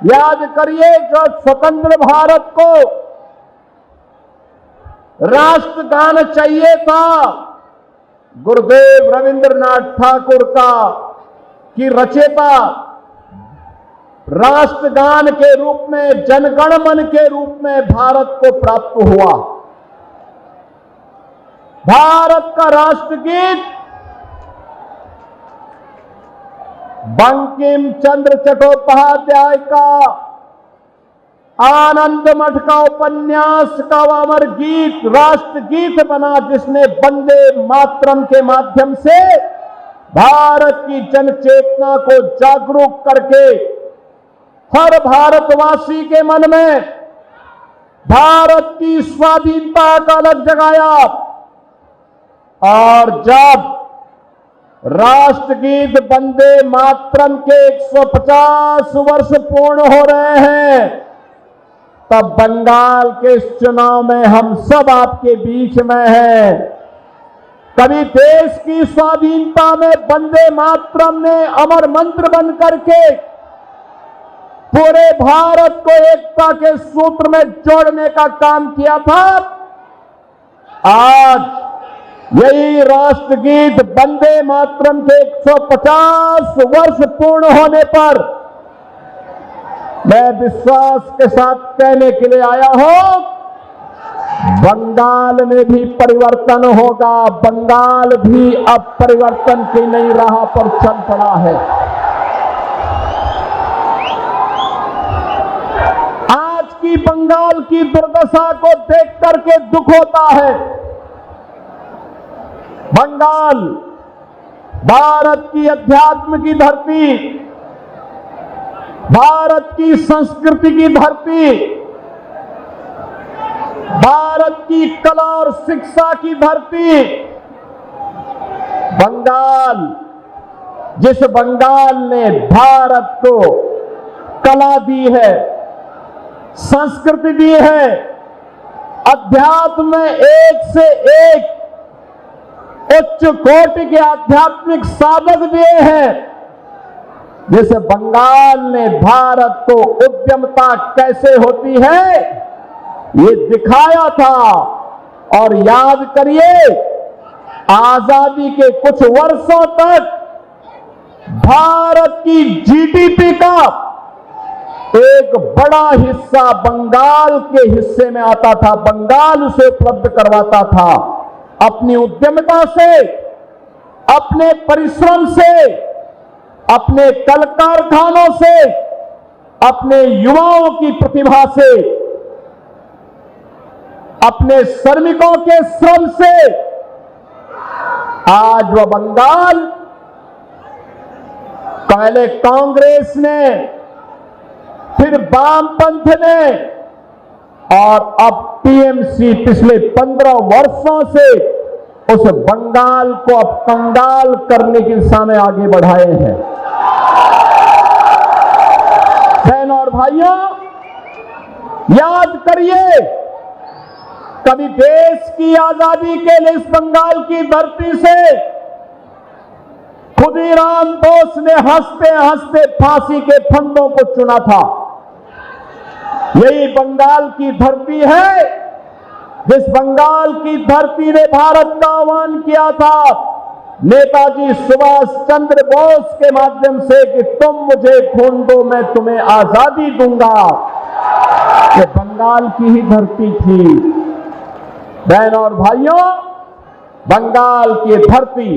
याद करिए, जो स्वतंत्र भारत को राष्ट्रगान चाहिए था, गुरुदेव रविंद्रनाथ ठाकुर की रचयिता राष्ट्रगान के रूप में, जनगण मन के रूप में भारत को प्राप्त हुआ। भारत का राष्ट्रगीत बंकिम चंद्र चट्टोपाध्याय का आनंद मठ का उपन्यास का अमर गीत राष्ट्रगीत बना, जिसने वंदे मातरम के माध्यम से भारत की जनचेतना को जागरूक करके हर भारतवासी के मन में भारत की स्वाधीनता का अलग जगाया। और जब राष्ट्रगीत वंदे मातरम के 150 वर्ष पूर्ण हो रहे हैं, तब बंगाल के इस चुनाव में हम सब आपके बीच में हैं। कभी देश की स्वाधीनता में वंदे मातरम ने अमर मंत्र बन करके पूरे भारत को एकता के सूत्र में जोड़ने का काम किया था। आज यही राष्ट्रगीत वंदे मातरम के 150 वर्ष पूर्ण होने पर मैं विश्वास के साथ कहने के लिए आया हूं, बंगाल में भी परिवर्तन होगा। बंगाल भी अब परिवर्तन की नई राह पर चल पड़ा है। आज की बंगाल की दुर्दशा को देख करके दुख होता है। बंगाल भारत की अध्यात्म की धरती, भारत की संस्कृति की धरती, भारत की कला और शिक्षा की धरती। बंगाल, जिस बंगाल ने भारत को कला दी है, संस्कृति दी है, अध्यात्म में एक से एक उच्च कोटि के आध्यात्मिक साधक दिए हैं, जिस बंगाल ने भारत को उद्यमता कैसे होती है ये दिखाया था। और याद करिए, आजादी के कुछ वर्षों तक भारत की जीडीपी का एक बड़ा हिस्सा बंगाल के हिस्से में आता था, बंगाल उसे उपलब्ध करवाता था। अपनी उद्यमता से, अपने परिश्रम से, अपने कल कारखानों से, अपने युवाओं की प्रतिभा से, अपने श्रमिकों के श्रम से आज वह बंगाल पहले कांग्रेस ने, फिर वामपंथ ने और अब टीएमसी पिछले 15 वर्षों से उस बंगाल को अब कंगाल करने की दिशा में आगे बढ़ाए हैं। बहनों और भाइयों, याद करिए, कभी देश की आजादी के लिए इस बंगाल की धरती से खुदीराम बोस ने हंसते हंसते फांसी के फंदों को चुना था। यही बंगाल की धरती है जिस बंगाल की धरती ने भारत का आह्वान किया था नेताजी सुभाष चंद्र बोस के माध्यम से कि तुम मुझे खून दो, मैं तुम्हें आजादी दूंगा। ये बंगाल की ही धरती थी। बहनों और भाइयों, बंगाल की धरती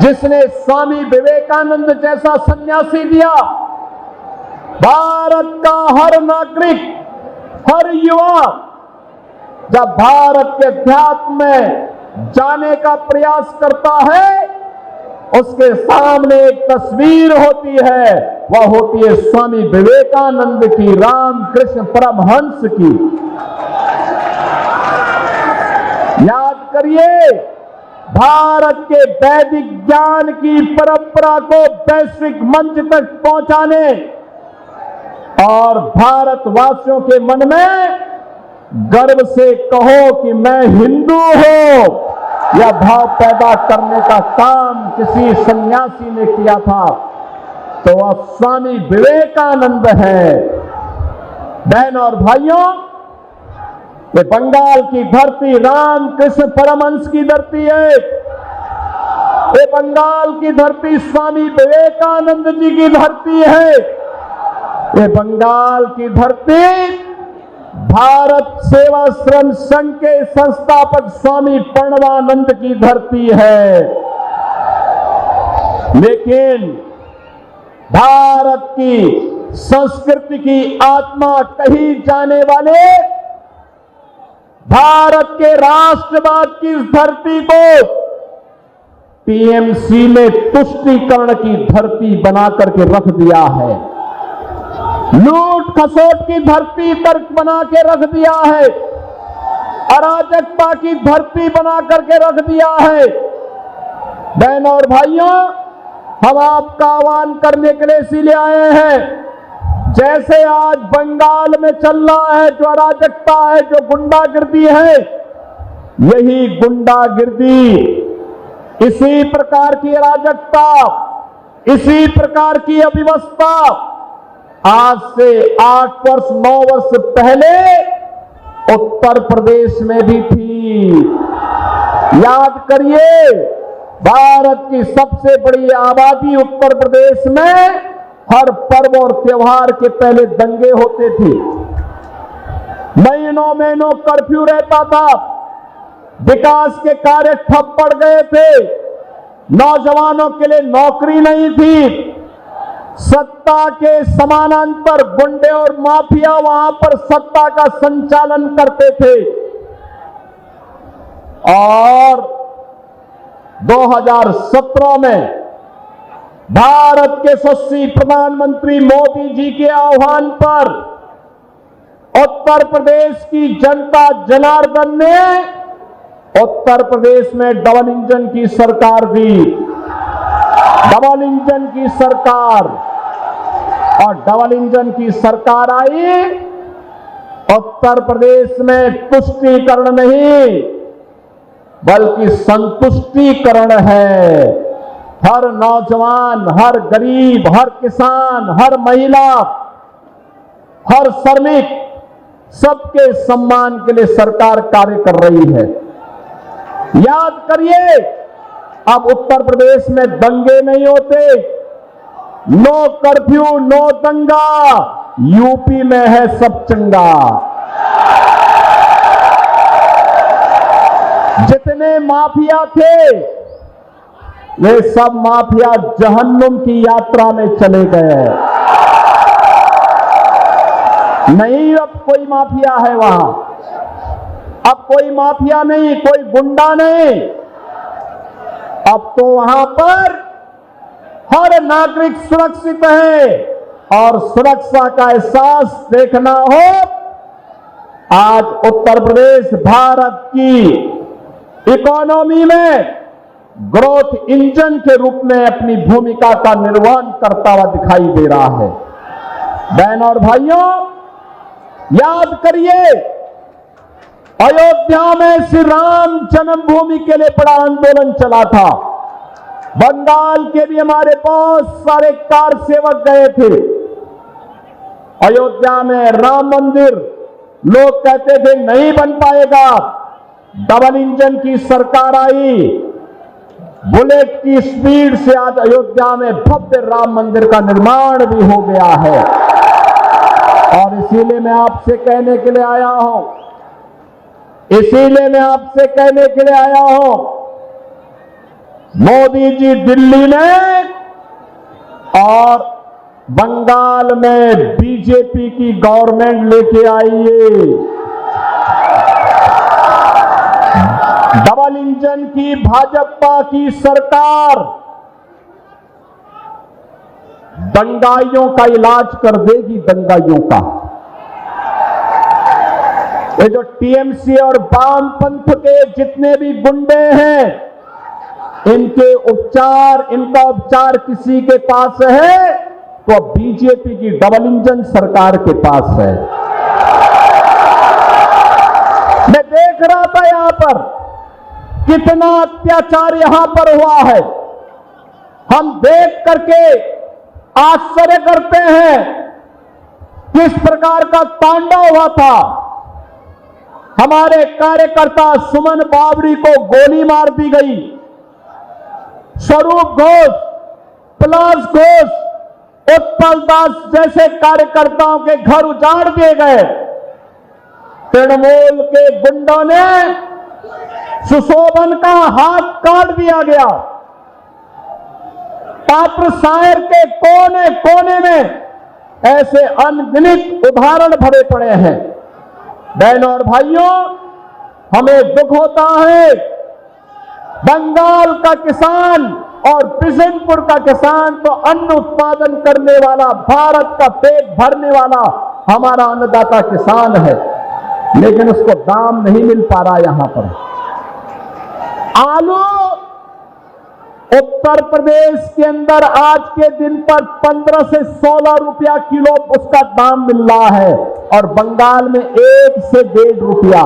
जिसने स्वामी विवेकानंद जैसा सन्यासी दिया, भारत का हर नागरिक, हर युवा जब भारत के अध्यात्म में जाने का प्रयास करता है, उसके सामने एक तस्वीर होती है, वह होती है स्वामी विवेकानंद की, रामकृष्ण परमहंस की। याद करिए, भारत के वैदिक ज्ञान की परंपरा को वैश्विक मंच तक पहुंचाने और भारतवासियों के मन में गर्व से कहो कि मैं हिंदू हूं, यह भाव पैदा करने का काम किसी सन्यासी ने किया था। तो वह स्वामी विवेकानंद है। बहन और भाइयों, ये बंगाल की धरती रामकृष्ण परमहंस की धरती है। ये बंगाल की धरती स्वामी विवेकानंद जी की धरती है। ये बंगाल की धरती भारत सेवाश्रम संघ के संस्थापक स्वामी प्रणवानंद की धरती है। लेकिन भारत की संस्कृति की आत्मा कही जाने वाले भारत के राष्ट्रवाद की इस धरती को टीएमसी ने तुष्टीकरण की धरती बना करके रख दिया है। लूट खसोट की धरती तर्क बना के रख दिया है। अराजकता की धरती बना करके रख दिया है। बहनों और भाइयों, हम आपका आह्वान करने के लिए इसीलिए आए हैं। जैसे आज बंगाल में चल रहा है जो अराजकता है, जो गुंडागिर्दी है, यही गुंडागिर्दी, इसी प्रकार की अराजकता, इसी प्रकार की अव्यवस्था आज से 8 वर्ष 9 वर्ष पहले उत्तर प्रदेश में भी थी। याद करिए, भारत की सबसे बड़ी आबादी उत्तर प्रदेश में हर पर्व और त्योहार के पहले दंगे होते थे। महीनों महीनों कर्फ्यू रहता था। विकास के कार्य ठप पड़ गए थे। नौजवानों के लिए नौकरी नहीं थी। सत्ता के समानांतर गुंडे और माफिया वहां पर सत्ता का संचालन करते थे। और 2017 में भारत के यशस्वी प्रधानमंत्री मोदी जी के आह्वान पर उत्तर प्रदेश की जनता जनार्दन ने उत्तर प्रदेश में डबल इंजन की सरकार दी। डबल इंजन की सरकार, और डबल इंजन की सरकार आई। उत्तर प्रदेश में तुष्टीकरण नहीं बल्कि संतुष्टीकरण है। हर नौजवान, हर गरीब, हर किसान, हर महिला, हर श्रमिक, सबके सम्मान के लिए सरकार कार्य कर रही है। याद करिए, अब उत्तर प्रदेश में दंगे नहीं होते। नो कर्फ्यू, नो दंगा। यूपी में है सब चंगा। जितने माफिया थे वे सब माफिया जहन्नुम की यात्रा में चले गए। नहीं, अब कोई माफिया है वहां। अब कोई माफिया नहीं, कोई गुंडा नहीं। अब तो वहां पर हर नागरिक सुरक्षित है। और सुरक्षा का एहसास देखना हो, आज उत्तर प्रदेश भारत की इकोनॉमी में ग्रोथ इंजन के रूप में अपनी भूमिका का निर्वहन करता हुआ दिखाई दे रहा है। बहनों और भाइयों, याद करिए, अयोध्या में श्री राम जन्मभूमि के लिए बड़ा आंदोलन चला था। बंगाल के भी हमारे बहुत सारे कार सेवक गए थे। अयोध्या में राम मंदिर लोग कहते थे नहीं बन पाएगा। डबल इंजन की सरकार आई। बुलेट की स्पीड से आज अयोध्या में भव्य राम मंदिर का निर्माण भी हो गया है। और इसीलिए मैं आपसे कहने के लिए आया हूं, मोदी जी दिल्ली में और बंगाल में बीजेपी की गवर्नमेंट लेके आइए। डबल इंजन की भाजपा की सरकार दंगाइयों का इलाज कर देगी। दंगाइयों का, ये जो टीएमसी और वामपंथ के जितने भी गुंडे हैं, इनका उपचार किसी के पास है तो बीजेपी की डबल इंजन सरकार के पास है। मैं देख रहा था यहां पर कितना अत्याचार यहां पर हुआ है। हम देख करके आश्चर्य करते हैं किस प्रकार का तांडव हुआ था। हमारे कार्यकर्ता सुमन बाबरी को गोली मार दी गई, स्वरूप घोष, पलाश घोष, उत्पल दास जैसे कार्यकर्ताओं के घर उजाड़ दिए गए। तृणमूल के गुंडों ने सुशोभन का हाथ काट दिया गया। पात्र शायर के कोने कोने में ऐसे अनगिनत उदाहरण भरे पड़े हैं। बहनों और भाइयों, हमें दुख होता है बंगाल का किसान और बिशनपुर का किसान तो अन्न उत्पादन करने वाला, भारत का पेट भरने वाला हमारा अन्नदाता किसान है, लेकिन उसको दाम नहीं मिल पा रहा। यहां पर आलू उत्तर प्रदेश के अंदर आज के दिन पर 15 से 16 रुपया किलो उसका दाम मिल रहा है और बंगाल में 1 से 1.5 रुपया।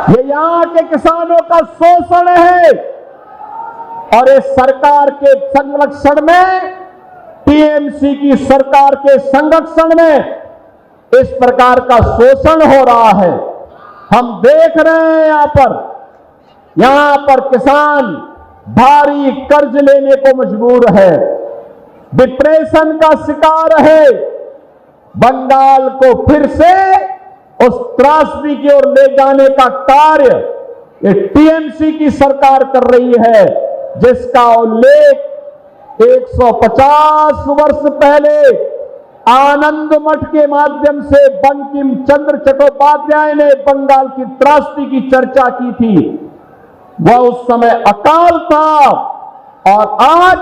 ये यहां के किसानों का शोषण है और इस सरकार के संरक्षण में, टीएमसी की सरकार के संरक्षण में इस प्रकार का शोषण हो रहा है। हम देख रहे हैं यहां पर किसान भारी कर्ज लेने को मजबूर है, डिप्रेशन का शिकार है। बंगाल को फिर से उस त्रासदी की ओर ले जाने का कार्य ये टीएमसी की सरकार कर रही है, जिसका उल्लेख 150 वर्ष पहले आनंद मठ के माध्यम से बंकिम चंद्र चट्टोपाध्याय ने बंगाल की त्रासदी की चर्चा की थी। वह उस समय अकाल था और आज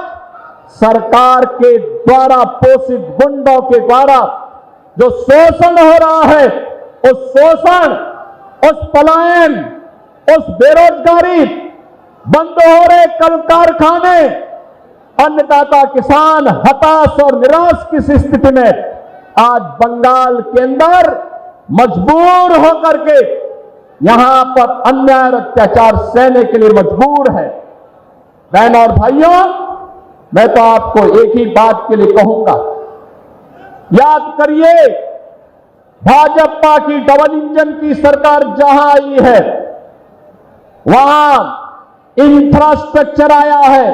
सरकार के द्वारा पोषित गुंडों के द्वारा जो शोषण हो रहा है, उस शोषण, उस पलायन, उस बेरोजगारी, बंद हो रहे कल कारखाने, अन्नदाता किसान हताश और निराश की स्थिति में आज बंगाल के अंदर मजबूर होकर के यहां पर अन्याय और अत्याचार सहने के लिए मजबूर है। बहनों और भाइयों, मैं तो आपको एक ही बात के लिए कहूंगा, याद करिए भाजपा की डबल इंजन की सरकार जहां आई है वहां इंफ्रास्ट्रक्चर आया है,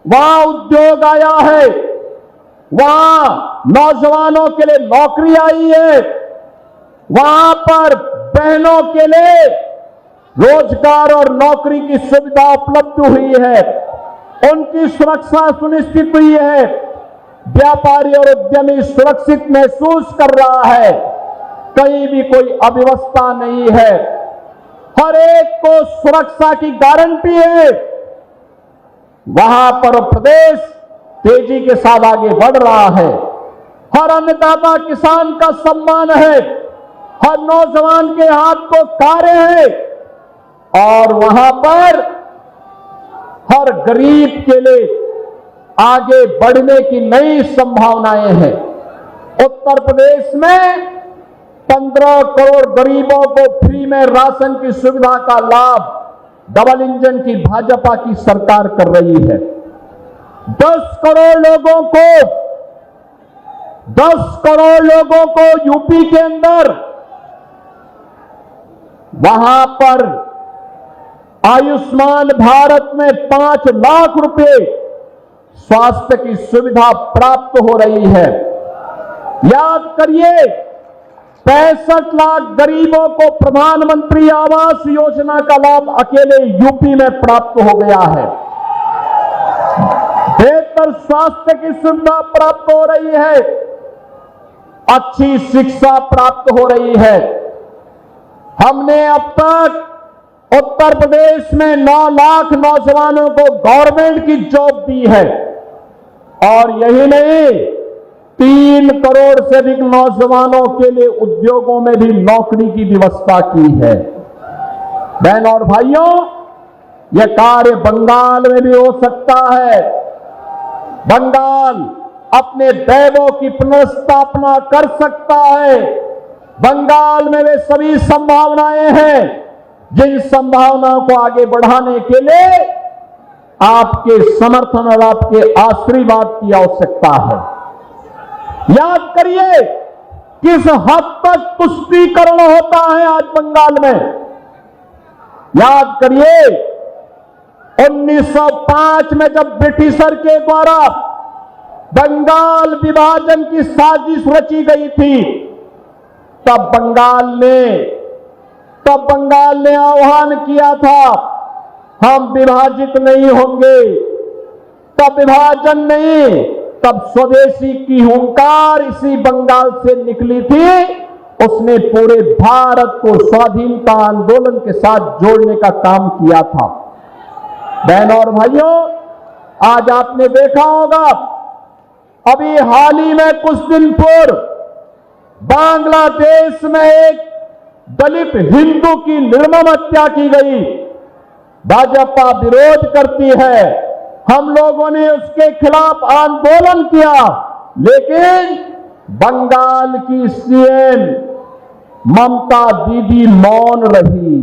वहां उद्योग आया है, वहां नौजवानों के लिए नौकरी आई है, वहां पर बहनों के लिए रोजगार और नौकरी की सुविधा उपलब्ध हुई है, उनकी सुरक्षा सुनिश्चित हुई है, व्यापारी और उद्यमी सुरक्षित महसूस कर रहा है, कहीं भी कोई अव्यवस्था नहीं है, हर एक को सुरक्षा की गारंटी है। वहां पर प्रदेश तेजी के साथ आगे बढ़ रहा है, हर अन्नदाता किसान का सम्मान है, हर नौजवान के हाथ को कार्य है और वहां पर हर गरीब के लिए आगे बढ़ने की नई संभावनाएं हैं। उत्तर प्रदेश में 15 करोड़ गरीबों को फ्री में राशन की सुविधा का लाभ डबल इंजन की भाजपा की सरकार कर रही है। 10 करोड़ लोगों को यूपी के अंदर वहां पर आयुष्मान भारत में 5 लाख रुपए स्वास्थ्य की सुविधा प्राप्त हो रही है। याद करिए 65 लाख गरीबों को प्रधानमंत्री आवास योजना का लाभ अकेले यूपी में प्राप्त हो गया है। बेहतर स्वास्थ्य की सुविधा प्राप्त हो रही है, अच्छी शिक्षा प्राप्त हो रही है। हमने अब तक उत्तर प्रदेश में 9 लाख नौजवानों को गवर्नमेंट की जॉब दी है और यही नहीं 3 करोड़ से अधिक नौजवानों के लिए उद्योगों में भी नौकरी की व्यवस्था की है। बहनों और भाइयों, यह कार्य बंगाल में भी हो सकता है। बंगाल अपने वैभव की पुनर्स्थापना कर सकता है। बंगाल में वे सभी संभावनाएं हैं जिन संभावनाओं को आगे बढ़ाने के लिए आपके समर्थन और आपके आशीर्वाद की आवश्यकता है। याद करिए किस हद तक तुष्टीकरण होता है आज बंगाल में। याद करिए 1905 में जब ब्रिटिशर के द्वारा बंगाल विभाजन की साजिश रची गई थी, तब बंगाल ने आह्वान किया था हम विभाजित नहीं होंगे। तब विभाजन नहीं, तब स्वदेशी की हुंकार इसी बंगाल से निकली थी। उसने पूरे भारत को स्वाधीनता आंदोलन के साथ जोड़ने का काम किया था। बहनों और भाइयों, आज आपने देखा होगा अभी हाल ही में कुछ दिन पूर्व बांग्लादेश में एक दलित हिंदू की निर्मम हत्या की गई। भाजपा विरोध करती है, हम लोगों ने उसके खिलाफ आंदोलन किया, लेकिन बंगाल की सीएम ममता दीदी मौन रही।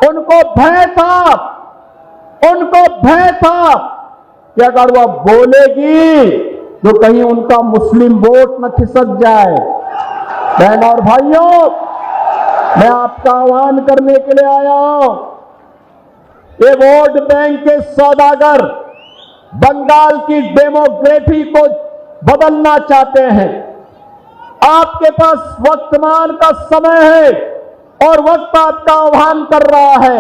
उनको भय था कि अगर वह बोलेगी तो कहीं उनका मुस्लिम वोट न खिसक जाए। बहनों और भाइयों, मैं आपका आह्वान करने के लिए आया हूं। ये वोट बैंक के सौदागर बंगाल की डेमोग्राफी को बदलना चाहते हैं। आपके पास वर्तमान का समय है और वक्त आपका आह्वान कर रहा है।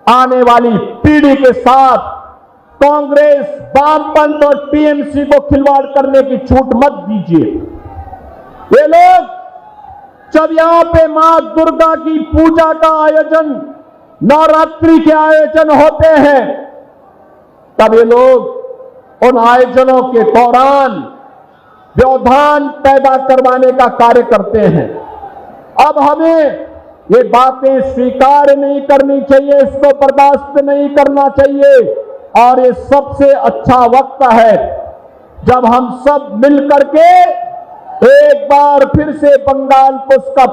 आने वाली पीढ़ी के साथ कांग्रेस, वामपंथ और टीएमसी को खिलवाड़ करने की छूट मत दीजिए। ये लोग जब यहां पे मां दुर्गा की पूजा का आयोजन, नवरात्रि के आयोजन होते हैं, तब ये लोग उन आयोजनों के दौरान व्यवधान पैदा करवाने का कार्य करते हैं। अब हमें ये बातें स्वीकार नहीं करनी चाहिए, इसको बर्दाश्त नहीं करना चाहिए। और ये सबसे अच्छा वक्त है जब हम सब मिलकर के एक बार फिर से बंगाल को उसका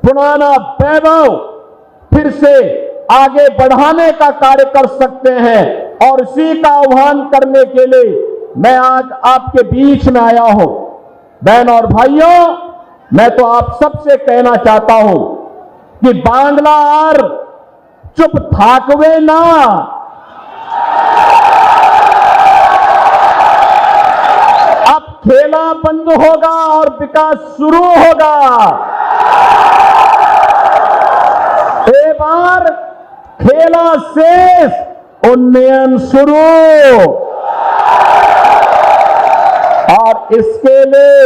पुराना वैभव फिर से आगे बढ़ाने का कार्य कर सकते हैं। और इसी का आह्वान करने के लिए मैं आज आपके बीच में आया हूं। बहनों और भाइयों, मैं तो आप सबसे कहना चाहता हूं कि बांग्ला और चुप थाकवे ना। अब खेला बंद होगा और विकास शुरू होगा। एक बार खेला शेष, उन्नयन शुरू। और इसके लिए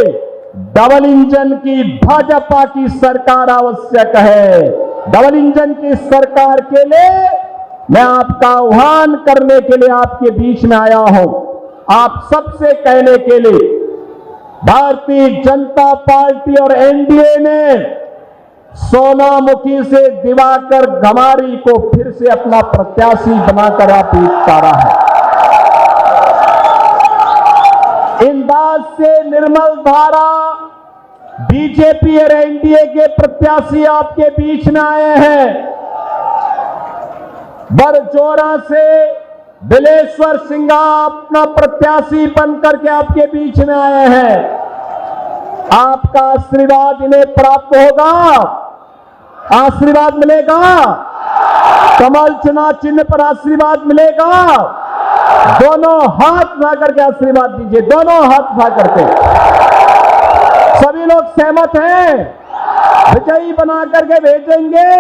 डबल इंजन की भाजपा की सरकार आवश्यक है। डबल इंजन की सरकार के लिए मैं आपका आह्वान करने के लिए आपके बीच में आया हूं। आप सबसे कहने के लिए भारतीय जनता पार्टी और एनडीए ने सोनामुखी से दिवाकर गमारी को फिर से अपना प्रत्याशी बनाकर आप उतारा है। इंदाज से निर्मल धारा बीजेपी और एनडीए के प्रत्याशी आपके बीच में आए हैं। बरजोरा से बिलेश्वर सिंघा अपना प्रत्याशी बनकर के आपके बीच में आए हैं। आपका आशीर्वाद इन्हें प्राप्त होगा, आशीर्वाद मिलेगा। कमल चुनाव चिन्ह पर आशीर्वाद मिलेगा। दोनों हाथ उठा करके आशीर्वाद दीजिए, दोनों हाथ उठा करके। सभी लोग सहमत हैं? विजयी बना करके भेजेंगे।